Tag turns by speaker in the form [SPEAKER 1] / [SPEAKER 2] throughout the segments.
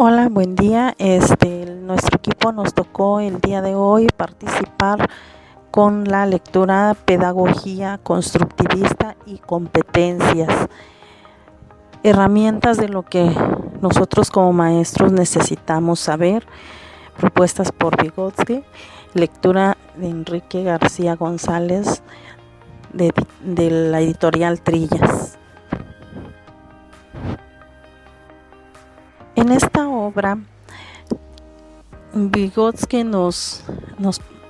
[SPEAKER 1] Hola, buen día. Nuestro equipo nos tocó el día de hoy participar con la lectura Pedagogía Constructivista y Competencias, herramientas de lo que nosotros como maestros necesitamos saber, propuestas por Vygotsky, lectura de Enrique García González de la editorial Trillas. En esta obra, Vygotsky nos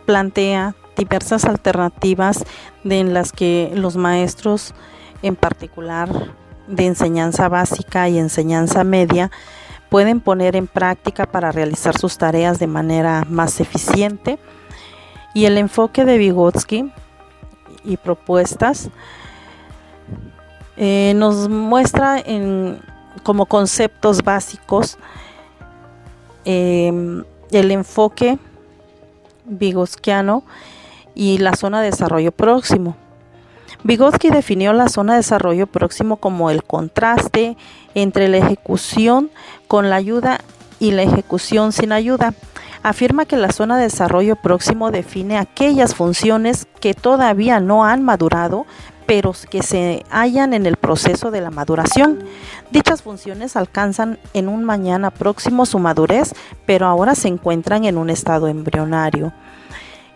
[SPEAKER 1] plantea diversas alternativas en las que los maestros, en particular de enseñanza básica y enseñanza media, pueden poner en práctica para realizar sus tareas de manera más eficiente. Y el enfoque de Vygotsky y propuestas nos muestra como conceptos básicos el enfoque vygotskiano y la zona de desarrollo próximo. Vygotsky definió la zona de desarrollo próximo como el contraste entre la ejecución con la ayuda y la ejecución sin ayuda. Afirma que la zona de desarrollo próximo define aquellas funciones que todavía no han madurado, pero que se hallan en el proceso de la maduración. Dichas funciones alcanzan en un mañana próximo su madurez, pero ahora se encuentran en un estado embrionario.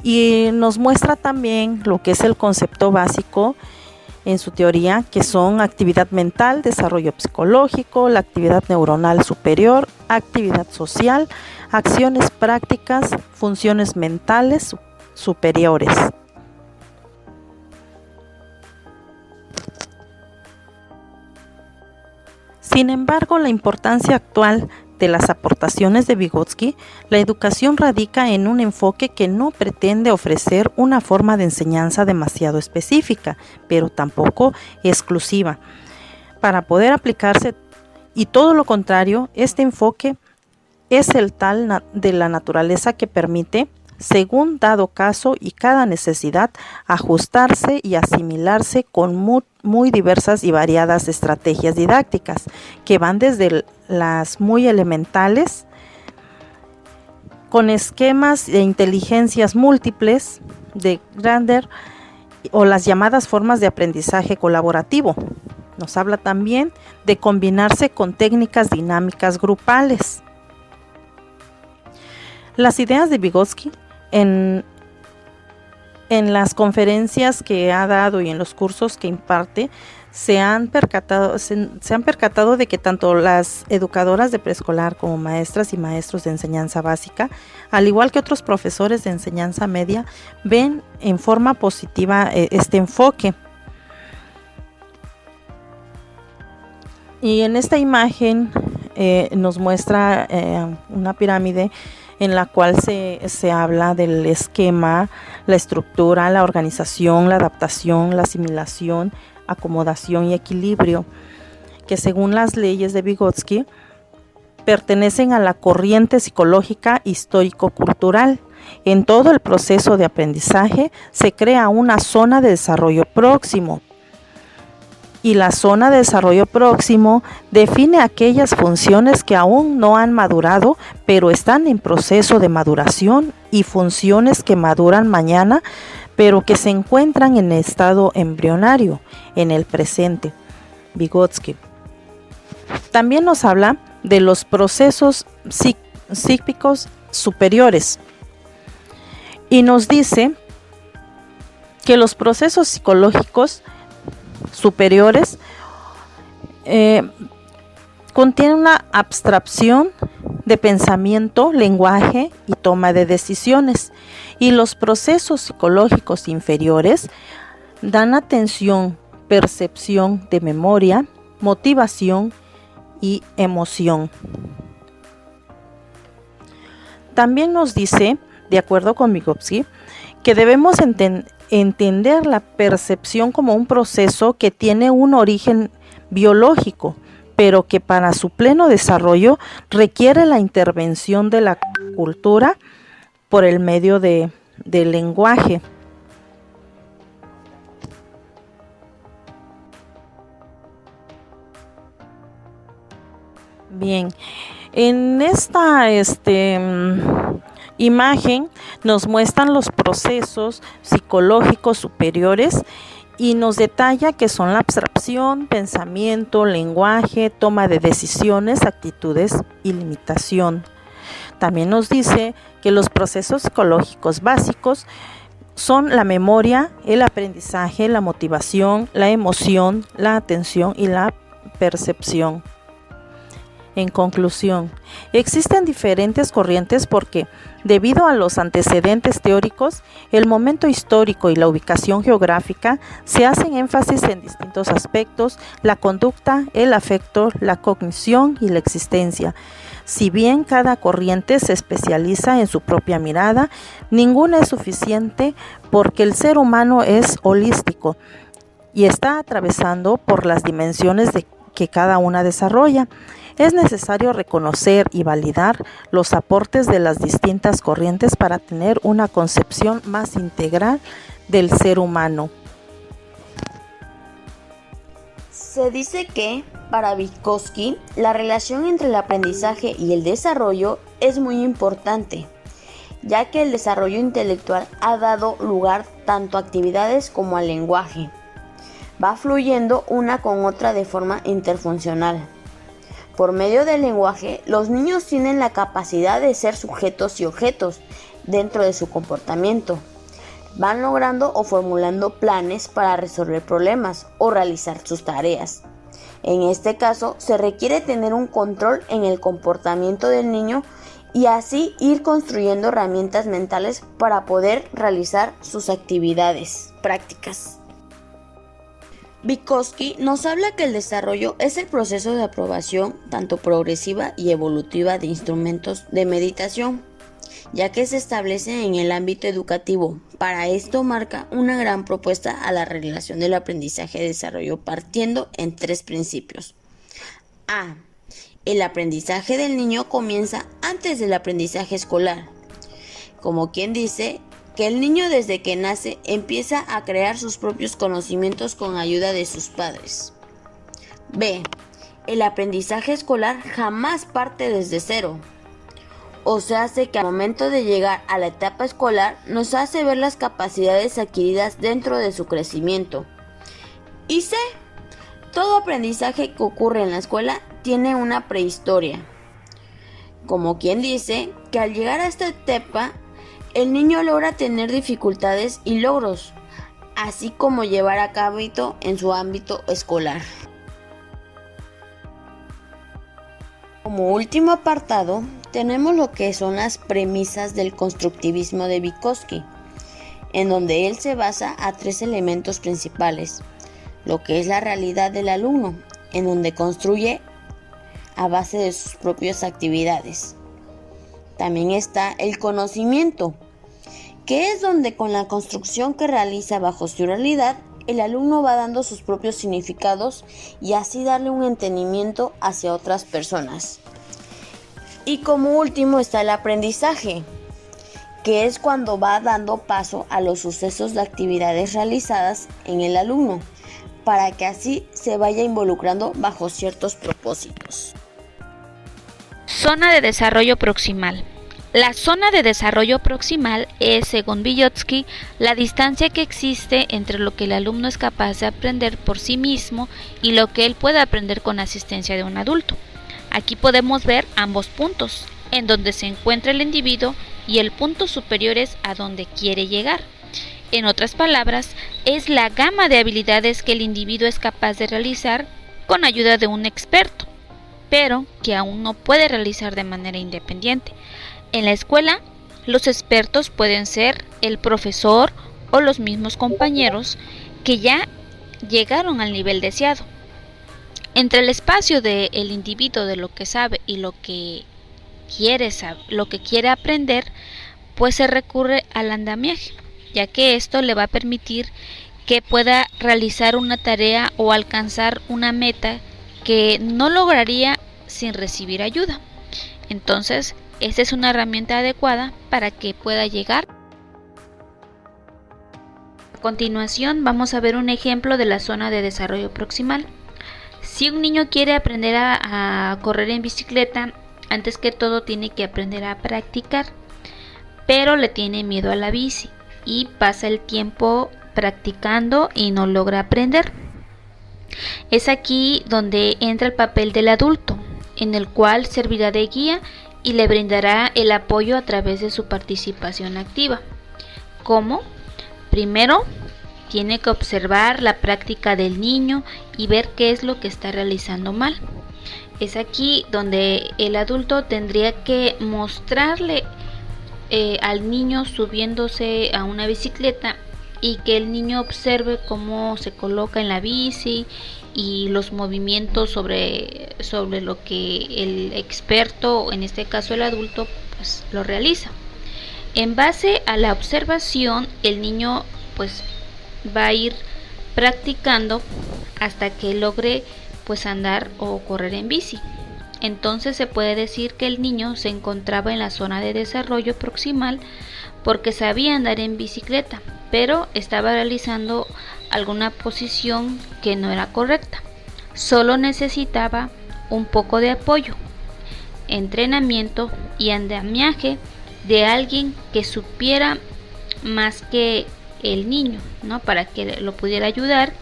[SPEAKER 1] Y nos muestra también lo que es el concepto básico en su teoría, que son actividad mental, desarrollo psicológico, la actividad neuronal superior, actividad social, acciones prácticas, funciones mentales superiores. Sin embargo, la importancia actual de las aportaciones de Vygotsky, la educación radica en un enfoque que no pretende ofrecer una forma de enseñanza demasiado específica, pero tampoco exclusiva, para poder aplicarse, y todo lo contrario, este enfoque es el tal de la naturaleza que permite, según dado caso y cada necesidad, ajustarse y asimilarse con muy diversas y variadas estrategias didácticas, que van desde las muy elementales, con esquemas de inteligencias múltiples de Grander, o las llamadas formas de aprendizaje colaborativo. Nos habla también de combinarse con técnicas dinámicas grupales. Las ideas de Vygotsky en las conferencias que ha dado y en los cursos que imparte se han percatado de que tanto las educadoras de preescolar como maestras y maestros de enseñanza básica, al igual que otros profesores de enseñanza media, ven en forma positiva este enfoque. Y en esta imagen nos muestra una pirámide en la cual se habla del esquema, la estructura, la organización, la adaptación, la asimilación, acomodación y equilibrio, que según las leyes de Vygotsky pertenecen a la corriente psicológica histórico-cultural. En todo el proceso de aprendizaje se crea una zona de desarrollo próximo, y la zona de desarrollo próximo define aquellas funciones que aún no han madurado, pero están en proceso de maduración, y funciones que maduran mañana, pero que se encuentran en estado embrionario, en el presente. Vygotsky también nos habla de los procesos psíquicos superiores y nos dice que los procesos psicológicos superiores contienen una abstracción de pensamiento, lenguaje y toma de decisiones, y los procesos psicológicos inferiores dan atención, percepción de memoria, motivación y emoción. También nos dice, de acuerdo con Vygotsky, que debemos entender la percepción como un proceso que tiene un origen biológico, pero que para su pleno desarrollo requiere la intervención de la cultura por el medio del lenguaje. Bien, En esta imagen nos muestran los procesos psicológicos superiores y nos detalla que son la abstracción, pensamiento, lenguaje, toma de decisiones, actitudes y limitación. También nos dice que los procesos psicológicos básicos son la memoria, el aprendizaje, la motivación, la emoción, la atención y la percepción. En conclusión, existen diferentes corrientes porque, debido a los antecedentes teóricos, el momento histórico y la ubicación geográfica, se hacen énfasis en distintos aspectos: la conducta, el afecto, la cognición y la existencia. Si bien cada corriente se especializa en su propia mirada, ninguna es suficiente porque el ser humano es holístico y está atravesando por las dimensiones que cada una desarrolla. Es necesario reconocer y validar los aportes de las distintas corrientes para tener una concepción más integral del ser humano.
[SPEAKER 2] Se dice que, para Vygotsky, la relación entre el aprendizaje y el desarrollo es muy importante, ya que el desarrollo intelectual ha dado lugar tanto a actividades como al lenguaje. Va fluyendo una con otra de forma interfuncional. Por medio del lenguaje, los niños tienen la capacidad de ser sujetos y objetos dentro de su comportamiento. Van logrando o formulando planes para resolver problemas o realizar sus tareas. En este caso, se requiere tener un control en el comportamiento del niño y así ir construyendo herramientas mentales para poder realizar sus actividades prácticas. Vygotsky nos habla que el desarrollo es el proceso de aprobación tanto progresiva y evolutiva de instrumentos de meditación, ya que se establece en el ámbito educativo. Para esto marca una gran propuesta a la relación del aprendizaje y desarrollo partiendo en 3 principios. A. El aprendizaje del niño comienza antes del aprendizaje escolar. Como quien dice que el niño desde que nace empieza a crear sus propios conocimientos con ayuda de sus padres. B. El aprendizaje escolar jamás parte desde cero. O se hace que al momento de llegar a la etapa escolar nos hace ver las capacidades adquiridas dentro de su crecimiento. Y C. Todo aprendizaje que ocurre en la escuela tiene una prehistoria. Como quien dice que al llegar a esta etapa, el niño logra tener dificultades y logros, así como llevar a cabo en su ámbito escolar. Como último apartado, tenemos lo que son las premisas del constructivismo de Vygotsky, en donde él se basa a 3 elementos principales: lo que es la realidad del alumno, en donde construye a base de sus propias actividades. También está el conocimiento, que es donde con la construcción que realiza bajo su realidad, el alumno va dando sus propios significados y así darle un entendimiento hacia otras personas. Y como último está el aprendizaje, que es cuando va dando paso a los sucesos de actividades realizadas en el alumno, para que así se vaya involucrando bajo ciertos propósitos.
[SPEAKER 3] Zona de desarrollo proximal. La zona de desarrollo proximal es, según Vygotsky, la distancia que existe entre lo que el alumno es capaz de aprender por sí mismo y lo que él puede aprender con asistencia de un adulto. Aquí podemos ver ambos puntos, en donde se encuentra el individuo, y el punto superior es a donde quiere llegar. En otras palabras, es la gama de habilidades que el individuo es capaz de realizar con ayuda de un experto, pero que aún no puede realizar de manera independiente. En la escuela, los expertos pueden ser el profesor o los mismos compañeros que ya llegaron al nivel deseado. Entre el espacio del individuo de lo que sabe y lo que quiere aprender, pues se recurre al andamiaje, ya que esto le va a permitir que pueda realizar una tarea o alcanzar una meta que no lograría sin recibir ayuda. Entonces, esta es una herramienta adecuada para que pueda llegar. A continuación, vamos a ver un ejemplo de la zona de desarrollo proximal. Si un niño quiere aprender a correr en bicicleta, Antes que todo tiene que aprender a practicar, pero le tiene miedo a la bici y pasa el tiempo practicando y no logra aprender. Es aquí donde entra el papel del adulto, en el cual servirá de guía y le brindará el apoyo a través de su participación activa. ¿Cómo? Primero, tiene que observar la práctica del niño y ver qué es lo que está realizando mal. Es aquí donde el adulto tendría que mostrarle al niño subiéndose a una bicicleta y que el niño observe cómo se coloca en la bici y los movimientos sobre lo que el experto, en este caso el adulto, pues lo realiza. En base a la observación, el niño pues va a ir practicando hasta que logre pues andar o correr en bici. Entonces se puede decir que el niño se encontraba en la zona de desarrollo proximal porque sabía andar en bicicleta, pero estaba realizando alguna posición que no era correcta. Solo necesitaba un poco de apoyo, entrenamiento y andamiaje de alguien que supiera más que el niño, ¿no? Para que lo pudiera ayudar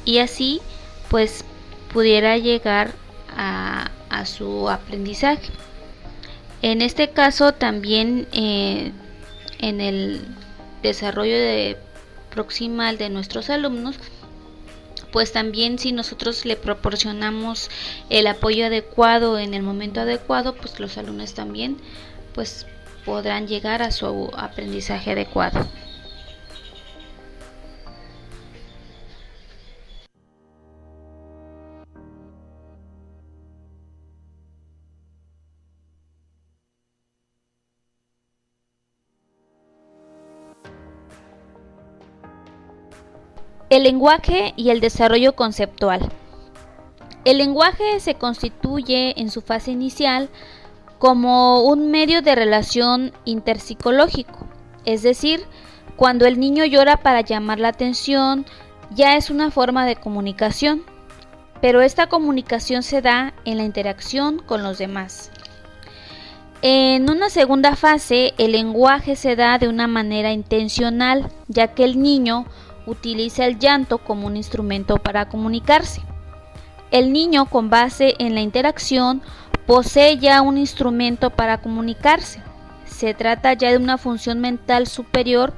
[SPEAKER 3] y así pues pudiera llegar a su aprendizaje. En este caso también en el desarrollo proximal de nuestros alumnos, pues también si nosotros le proporcionamos el apoyo adecuado en el momento adecuado, pues los alumnos también pues podrán llegar a su aprendizaje adecuado. El lenguaje y el desarrollo conceptual. El lenguaje se constituye en su fase inicial como un medio de relación interpsicológico, es decir, cuando el niño llora para llamar la atención, ya es una forma de comunicación, pero esta comunicación se da en la interacción con los demás. En una segunda fase, el lenguaje se da de una manera intencional, ya que el niño utiliza el llanto como un instrumento para comunicarse. El niño, con base en la interacción, posee ya un instrumento para comunicarse. Se trata ya de una función mental superior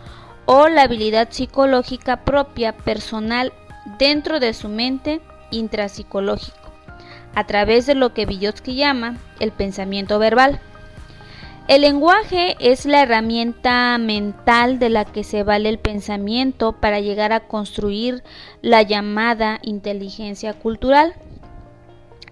[SPEAKER 3] o la habilidad psicológica propia personal dentro de su mente intrapsicológico, a través de lo que Vygotsky llama el pensamiento verbal. El lenguaje es la herramienta mental de la que se vale el pensamiento para llegar a construir la llamada inteligencia cultural.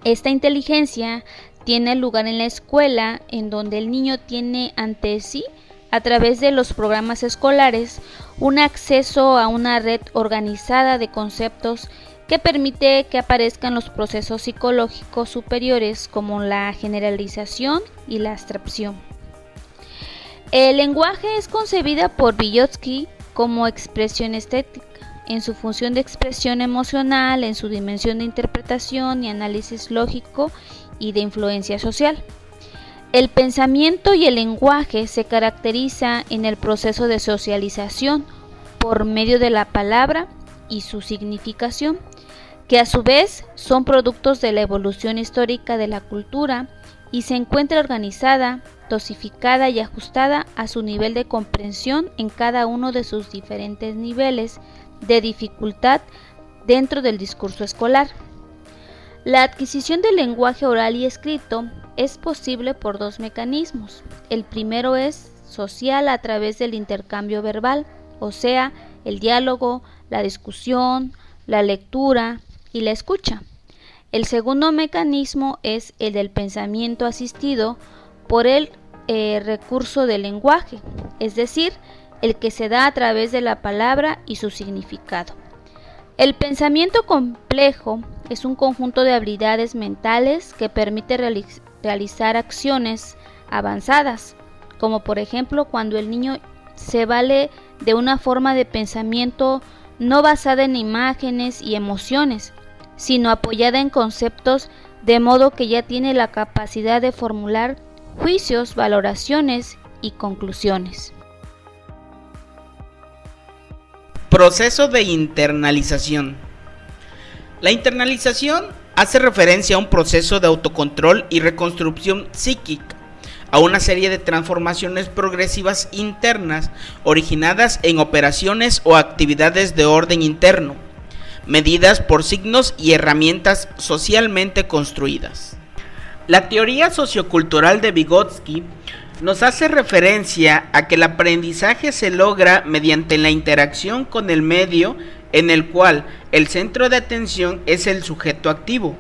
[SPEAKER 3] Esta inteligencia tiene lugar en la escuela, en donde el niño tiene ante sí, a través de los programas escolares, un acceso a una red organizada de conceptos que permite que aparezcan los procesos psicológicos superiores como la generalización y la abstracción. El lenguaje es concebida por Vygotsky como expresión estética, en su función de expresión emocional, en su dimensión de interpretación y análisis lógico y de influencia social. El pensamiento y el lenguaje se caracteriza en el proceso de socialización por medio de la palabra y su significación, que a su vez son productos de la evolución histórica de la cultura y se encuentra organizada, dosificada y ajustada a su nivel de comprensión en cada uno de sus diferentes niveles de dificultad dentro del discurso escolar. La adquisición del lenguaje oral y escrito es posible por dos mecanismos. El primero es social a través del intercambio verbal, o sea, el diálogo, la discusión, la lectura y la escucha. El segundo mecanismo es el del pensamiento asistido por el recurso del lenguaje, es decir, el que se da a través de la palabra y su significado. El pensamiento complejo es un conjunto de habilidades mentales que permite realizar acciones avanzadas, como por ejemplo cuando el niño se vale de una forma de pensamiento no basada en imágenes y emociones, sino apoyada en conceptos de modo que ya tiene la capacidad de formular juicios, valoraciones y conclusiones.
[SPEAKER 4] Proceso de internalización. La internalización hace referencia a un proceso de autocontrol y reconstrucción psíquica, a una serie de transformaciones progresivas internas originadas en operaciones o actividades de orden interno, medidas por signos y herramientas socialmente construidas. La teoría sociocultural de Vygotsky nos hace referencia a que el aprendizaje se logra mediante la interacción con el medio en el cual el centro de atención es el sujeto activo,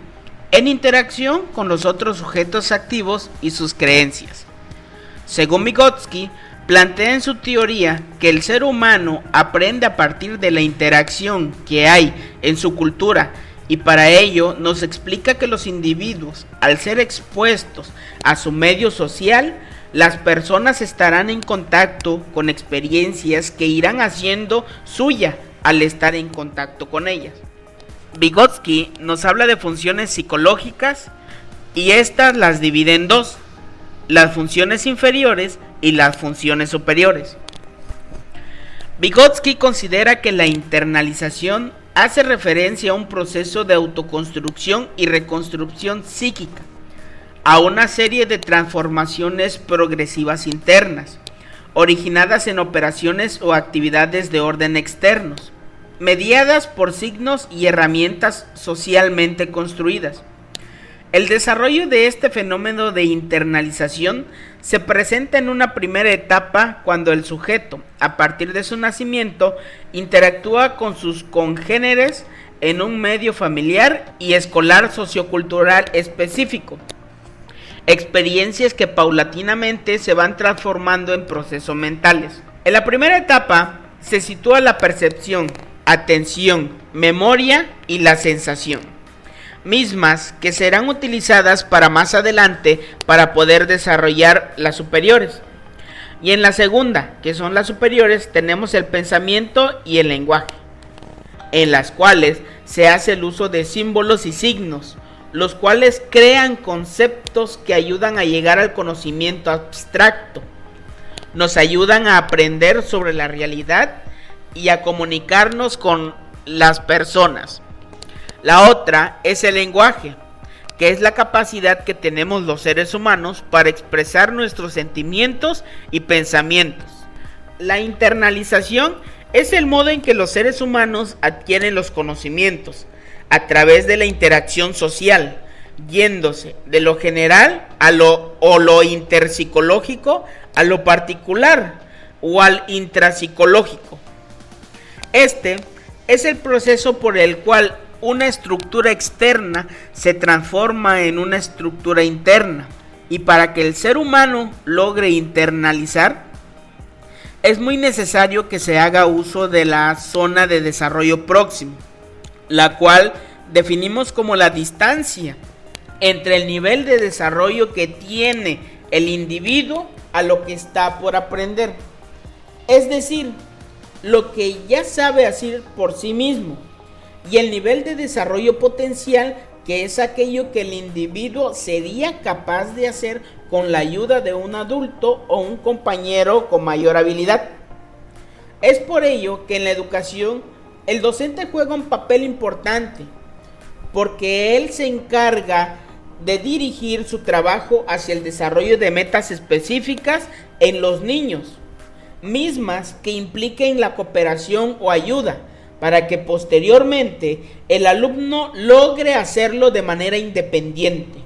[SPEAKER 4] en interacción con los otros sujetos activos y sus creencias. Según Vygotsky, plantea en su teoría que el ser humano aprende a partir de la interacción que hay en su cultura, y para ello nos explica que los individuos, al ser expuestos a su medio social, las personas estarán en contacto con experiencias que irán haciendo suya al estar en contacto con ellas. Vygotsky nos habla de funciones psicológicas y estas las divide en dos: las funciones inferiores y las funciones superiores. Vygotsky considera que la internalización hace referencia a un proceso de autoconstrucción y reconstrucción psíquica, a una serie de transformaciones progresivas internas, originadas en operaciones o actividades de orden externos, mediadas por signos y herramientas socialmente construidas. El desarrollo de este fenómeno de internalización se presenta en una primera etapa cuando el sujeto, a partir de su nacimiento, interactúa con sus congéneres en un medio familiar y escolar sociocultural específico. Experiencias que paulatinamente se van transformando en procesos mentales. En la primera etapa se sitúa la percepción, atención, memoria y la sensación, mismas que serán utilizadas para más adelante para poder desarrollar las superiores. Y en la segunda, que son las superiores, tenemos el pensamiento y el lenguaje, en las cuales se hace el uso de símbolos y signos, los cuales crean conceptos que ayudan a llegar al conocimiento abstracto, nos ayudan a aprender sobre la realidad y a comunicarnos con las personas. La otra es el lenguaje, que es la capacidad que tenemos los seres humanos para expresar nuestros sentimientos y pensamientos. La internalización es el modo en que los seres humanos adquieren los conocimientos, a través de la interacción social, yéndose de lo general a lo interpsicológico, a lo particular o al intrapsicológico. Este es el proceso por el cual una estructura externa se transforma en una estructura interna, y para que el ser humano logre internalizar, es muy necesario que se haga uso de la zona de desarrollo próximo, la cual definimos como la distancia entre el nivel de desarrollo que tiene el individuo a lo que está por aprender. Es decir, lo que ya sabe hacer por sí mismo, y el nivel de desarrollo potencial, que es aquello que el individuo sería capaz de hacer con la ayuda de un adulto o un compañero con mayor habilidad. Es por ello que en la educación el docente juega un papel importante, porque él se encarga de dirigir su trabajo hacia el desarrollo de metas específicas en los niños, mismas que impliquen la cooperación o ayuda, para que posteriormente el alumno logre hacerlo de manera independiente.